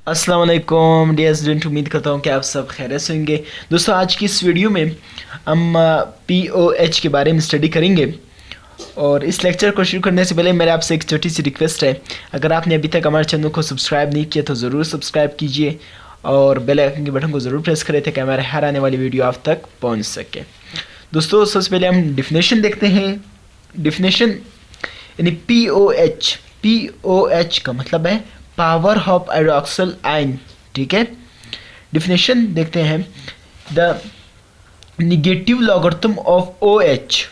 अस्सलाम वालेकुम dear student, उम्मीद करता हूँ कि आप सब खैरियत से होंगे। दोस्तों, आज की इस वीडियो में हम POH के बारे में स्टडी करेंगे। और इस लेक्चर को शुरू करने से पहले मेरे आपसे एक छोटी सी रिक्वेस्ट है। अगर आपने अभी तक हमारे चैनल को सब्सक्राइब नहीं किया तो ज़रूर सब्सक्राइब कीजिए और बेल आइकन के बटन को ज़रूर प्रेस करें ताकि हमारे हर आने वाली वीडियो आप तक पहुँच सके। दोस्तों, सबसे पहले हम डिफिनेशन देखते हैं। डिफिनेशन यानी POH का मतलब है पावर ऑफ हाइड्रोक्सिल आयन। ठीक है, डिफिनेशन देखते हैं। The negative logarithm of OH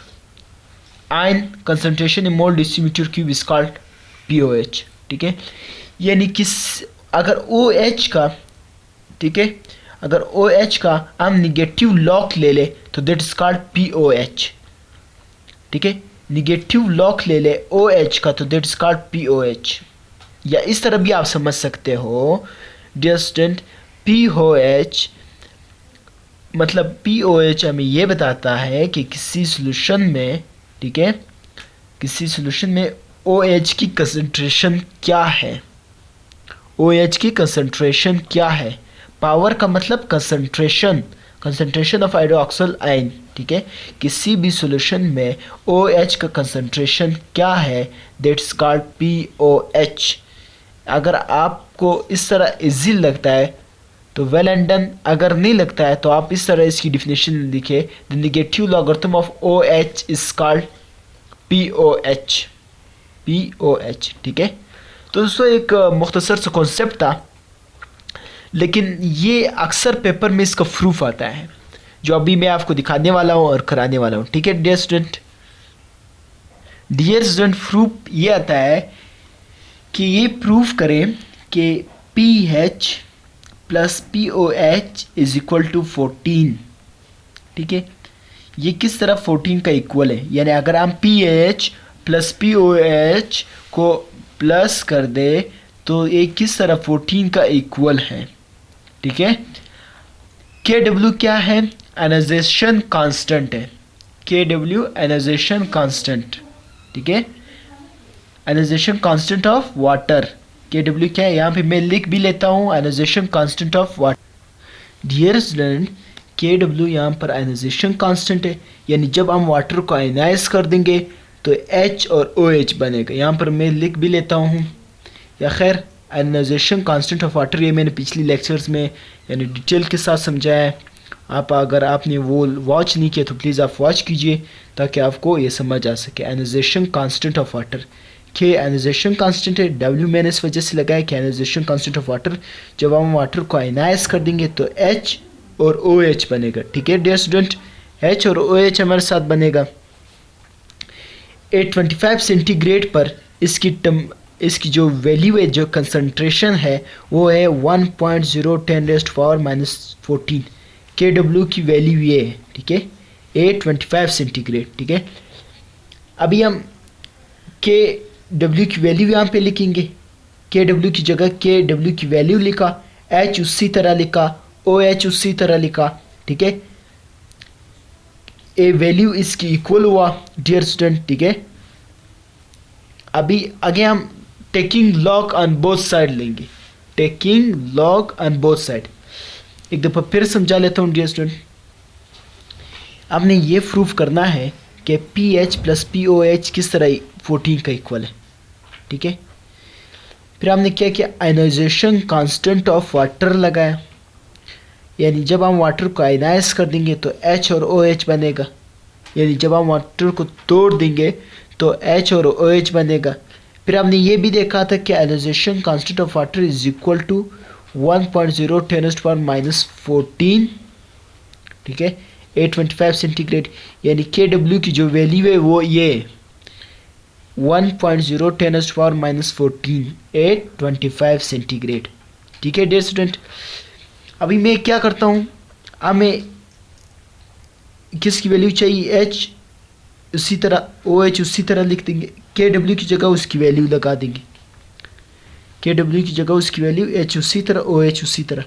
ion concentration in mole decimetre cube is called POH। ठीक है, यानी किस अगर OH का, ठीक है, अगर OH का हम निगेटिव लॉग ले ले तो दैट इज कॉल्ड POH। ठीक है, निगेटिव लॉग ले ले OH का तो दैट इज कॉल्ड POH। या इस तरह भी आप समझ सकते हो डियर स्टूडेंट, POH मतलब POH हमें ये बताता है कि किसी सॉल्यूशन में, ठीक है, किसी सॉल्यूशन में OH की कंसंट्रेशन क्या है। OH की कंसंट्रेशन क्या है। पावर का मतलब concentration, concentration of hydroxyl ion. ठीक है, किसी भी सॉल्यूशन में OH का कंसंट्रेशन क्या है, दैट्स कॉल्ड POH। अगर आपको इस तरह इजी लगता है तो वेल एंड डन, अगर नहीं लगता है तो आप इस तरह इसकी डिफिनेशन लिखे। The negative logarithm of OH is called POH। POH, ठीक है। तो दोस्तों, एक मुख्तसर सा कॉन्सेप्ट था, लेकिन ये अक्सर पेपर में इसका प्रूफ आता है जो अभी मैं आपको दिखाने वाला हूँ और कराने वाला हूँ। ठीक है डियर स्टूडेंट, प्रूफ ये आता है कि ये प्रूफ करें कि PH plus POH is equal to 14। ठीक है, ये किस तरह 14 का इक्वल है, यानी अगर हम PH प्लस POH को प्लस कर दे तो ये किस तरह 14 का इक्वल है। ठीक है, KW क्या है, आयनाइजेशन कांस्टेंट है। KW आयनाइजेशन कांस्टेंट, ठीक है, ionization constant of water. KW क्या है, यहाँ पे मैं लिख भी लेता हूँ, ionization constant of water. Dear student, KW यहाँ पर आयनाइजेशन कांस्टेंट है, यानी जब हम वाटर को आयनाइज कर देंगे तो H और OH बनेगा। यहाँ पर मैं लिख भी लेता हूँ, या खैर आयनाइजेशन कांस्टेंट ऑफ वाटर ये मैंने पिछली लेक्चर्स में यानी डिटेल के साथ समझाया है। आप अगर आपने वो वॉच नहीं किया तो प्लीज़ आप वॉच कीजिए ताकि आपको ये समझ आ सके। आयनाइजेशन कांस्टेंट ऑफ वाटर, के आयनाइजेशन कांस्टेंट है, W मैंने इस वजह से लगाया कि आयनाइजेशन कांस्टेंट ऑफ वाटर, जब हम वाटर को आयनाइज कर देंगे तो H और OH बनेगा। ठीक है डियर स्टूडेंट, H और OH हमारे साथ बनेगा। 825 सेंटीग्रेड पर इसकी जो वैल्यू है, जो कंसंट्रेशन है वो है 1.010⁻⁻14। KW की वैल्यू ये है। ठीक है, 825 सेंटीग्रेड। ठीक है, अभी हम KW की वैल्यू यहाँ पे लिखेंगे। KW की जगह KW की वैल्यू लिखा, H उसी तरह लिखा, OH उसी तरह लिखा। ठीक है, ए वैल्यू इसकी इक्वल हुआ डियर स्टूडेंट। ठीक है, अभी आगे हम taking log on both side लेंगे। Taking log on both side एक दफ़ा फिर समझा लेता हूँ डियर स्टूडेंट। आपने ये प्रूफ करना है कि PH प्लस POH किस तरह 14 का इक्वल है। ठीक है, फिर हमने क्या किया, आयनाइजेशन कांस्टेंट ऑफ वाटर लगाया, यानी जब हम वाटर को आयनाइज कर देंगे तो H और OH बनेगा, यानी जब हम वाटर को तोड़ देंगे तो H और OH बनेगा। फिर हमने ये भी देखा था कि ionization constant of water is equal to 1.010⁻⁻14। ठीक है, 825 सेंटीग्रेड, यानी KW की जो वैल्यू है वो ये 1.010⁻⁻14 825 सेंटीग्रेड। ठीक है डियर स्टूडेंट, अभी मैं क्या करता हूँ, हमें किसकी वैल्यू चाहिए, H उसी तरह, OH उसी तरह लिख देंगे, KW की जगह उसकी वैल्यू लगा देंगे। KW की जगह उसकी वैल्यू, H उसी तरह, OH उसी तरह।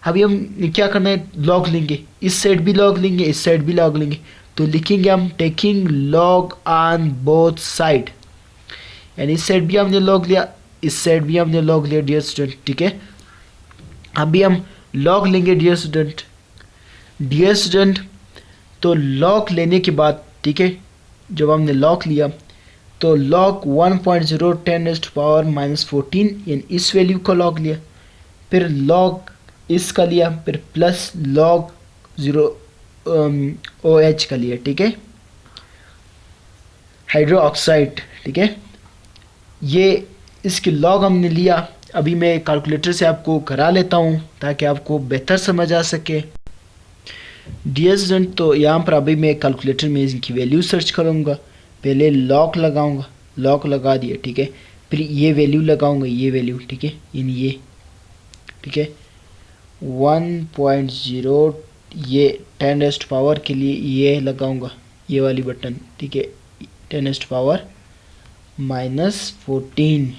अभी हम क्या करना है, लॉग लेंगे, इस साइड भी लॉग लेंगे, इस साइड भी लॉग लेंगे, तो लिखेंगे हम taking log on both side, यानी इस साइड भी हमने लॉग लिया, इस साइड भी हमने लॉग लिया डियर स्टूडेंट। ठीक है, अभी हम लॉग लेंगे डियर स्टूडेंट। तो लॉग लेने के बाद, ठीक है, जब हमने लॉग लिया तो लॉग 1.010⁻⁻14 यानी इस वैल्यू का लॉग लिया, फिर लॉग इसका लिया, फिर प्लस लॉग 0 OH का लिया, ठीक है, हाइड्रो ऑक्साइड, ठीक है। ये इसके लॉग हमने लिया। अभी मैं कैलकुलेटर से आपको करा लेता हूँ ताकि आपको बेहतर समझ आ सके। डियर स्टूडेंट, तो यहाँ पर अभी मैं कैलकुलेटर में इनकी वैल्यू सर्च करूँगा। पहले लॉग लगाऊंगा, लॉग लगा दिया, ठीक है, फिर ये वैल्यू लगाऊंगा, ये वैल्यू, ठीक है, यानी ये, ठीक है, 1.0, ये 10 पावर के लिए ये लगाऊंगा, ये वाली बटन, ठीक है, 10 पावर -14,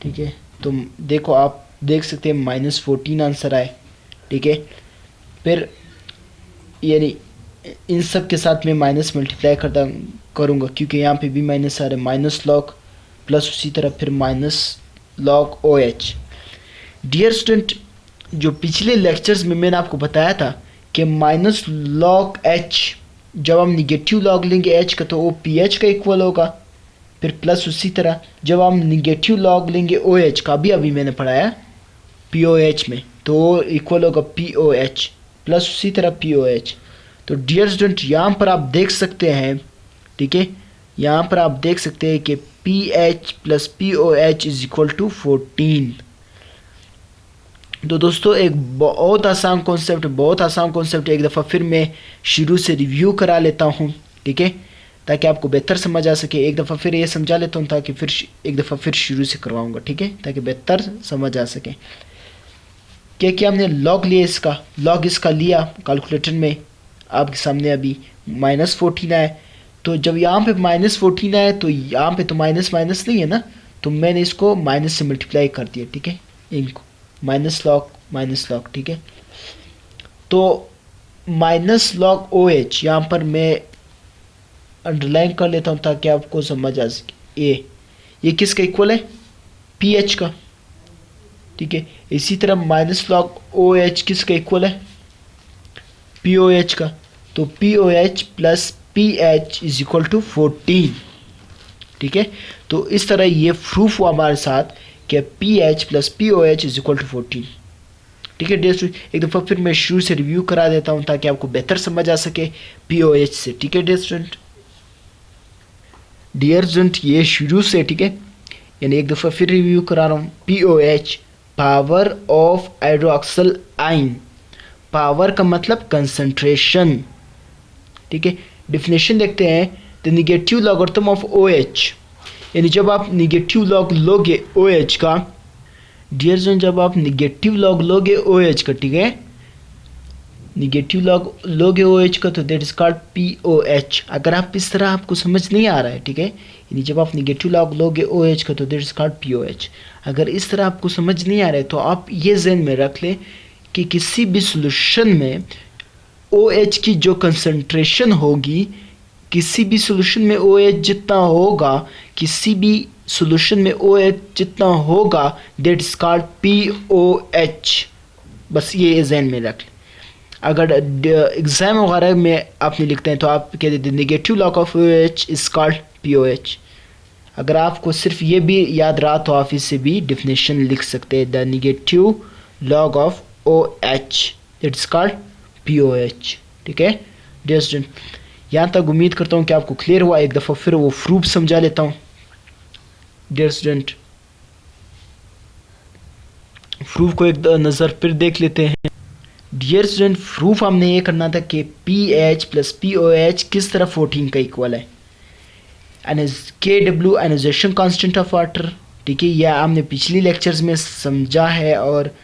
ठीक है। तो देखो, आप देख सकते हैं -14 आंसर आए, ठीक है। फिर यानी इन सब के साथ मैं माइनस मल्टीप्लाई करूँगा क्योंकि यहाँ पे भी माइनस आ रहा है, माइनस लॉग प्लस उसी तरह फिर minus log OH। Dear student, जो पिछले लेक्चर्स में मैंने आपको बताया था कि माइनस लॉग H, जब हम निगेटिव लॉग लेंगे H का तो वो PH का इक्वल होगा, फिर प्लस उसी तरह जब हम निगेटिव लॉग लेंगे OH का, अभी मैंने पढ़ाया POH में, तो वो इक्वल होगा POH, प्लस उसी तरह POH। तो डियर स्टूडेंट, यहाँ पर आप देख सकते हैं, ठीक है, यहाँ पर आप देख सकते हैं कि PH plus POH is equal to 14। तो दोस्तों, एक बहुत आसान कॉन्सेप्ट एक दफ़ा फिर मैं शुरू से रिव्यू करा लेता हूँ, ठीक है, ताकि आपको बेहतर समझ आ सके। एक दफ़ा फिर ये समझा लेता हूँ ताकि फिर एक दफ़ा फिर शुरू से करवाऊँगा, ठीक है, ताकि बेहतर समझ आ सके। क्या हमने लॉग लिया, लॉग इसका लिया कैलकुलेटर में, आपके सामने अभी -14 आया। तो जब यहाँ पे -14 आया तो यहाँ पे तो माइनस माइनस नहीं है ना, तो मैंने इसको माइनस से मल्टीप्लाई कर दिया, ठीक है, इनको माइनस लॉग, ठीक है। तो माइनस लॉग OH यहाँ पर मैं अंडरलाइन कर लेता हूँ ताकि आपको समझ आ सके। ये किसका इक्वल है? PH का, ठीक है। इसी तरह माइनस लॉग OH किसका इक्वल है? POH का। तो POH plus PH is equal to 14, ठीक है। तो इस तरह ये प्रूफ हुआ हमारे साथ कि PH plus POH is equal to 14, ठीक है। डियर, एक दफ़ा फिर मैं शुरू से रिव्यू करा देता हूँ ताकि आपको बेहतर समझ आ सके POH से, ठीक है। डियर स्टूडेंट, ये शुरू से, ठीक है, यानी एक दफ़ा फिर रिव्यू करा रहा हूँ। POH power of hydroxyl ion, power का मतलब कंसंट्रेशन, ठीक है। डिफिनेशन देखते हैं, the negative logarithm of OH, यानी जब आप निगेटिव लॉग लोगे OH का, डियर स्टूडेंट, जब आप निगेटिव लॉग लोगे OH का, ठीक है, निगेटिव लॉग लोगे OH का तो दैट इज कॉल्ड POH। अगर आप इस तरह आपको समझ नहीं आ रहा है, ठीक है, यानी जब आप निगेटिव लॉग लोगे OH का तो दैट इज कॉल्ड POH। अगर इस तरह आपको समझ नहीं आ रहा है तो आप ये ज़हन में रख लें कि किसी भी सॉल्यूशन में OH की जो कंसंट्रेशन होगी, किसी भी सॉल्यूशन में OH जितना होगा, किसी भी सॉल्यूशन में OH जितना होगा दैट इज कॉल्ड POH। बस ये ज़हन में रख लें। अगर एग्ज़ाम वगैरह में आपने लिखते हैं तो आप कहते हैं negative log of OH is called POH। अगर आपको सिर्फ ये भी याद रहा तो आप इससे भी डिफिनेशन लिख सकते हैं, the negative log of OH it's called POH, ठीक है। डियर स्टूडेंट, यहाँ तक उम्मीद करता हूँ कि आपको क्लियर हुआ। एक दफ़ा फिर वो प्रूफ समझा लेता हूँ। डियर स्टूडेंट, प्रूफ को एक नज़र फिर देख लेते हैं। डियर स्टूडेंट, प्रूफ हमने ये करना था कि PH प्लस POH किस तरह 14 का इक्वल है। KW ionization constant of water, ठीक है, यह हमने पिछली लेक्चर्स में समझा है, और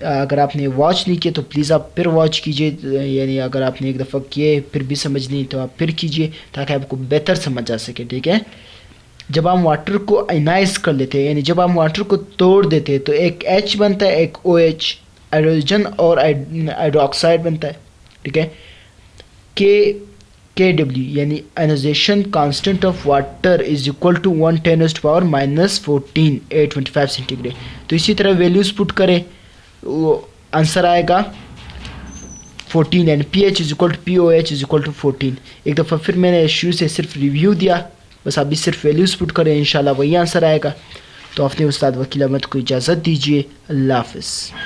अगर आपने वॉच नहीं किया तो प्लीज़ आप फिर वॉच कीजिए, यानी अगर आपने एक दफ़ा किए फिर भी समझ नहीं तो आप फिर कीजिए ताकि आपको बेहतर समझ आ सके, ठीक है। जब हम वाटर को आयनाइज कर लेते हैं, यानी जब हम वाटर को तोड़ देते हैं तो एक H बनता है, एक OH हाइड्रोजन और हाइड्रोक्साइड बनता है, ठीक है। KW यानी ionization constant of water is equal to 1×10⁻⁻14 825 centigrade. तो इसी तरह वैल्यूज पुट करें, वो आंसर आएगा 14 and pH is equal to POH is equal to 14। एक दफ़ा फिर मैंने शुरू से सिर्फ रिव्यू दिया, बस अभी सिर्फ वैल्यूज पुट करें, इंशाल्लाह वही आंसर आएगा। तो अपने उस्ताद वकील अहमद को इजाज़त दीजिए। अल्लाह हाफ़िज़।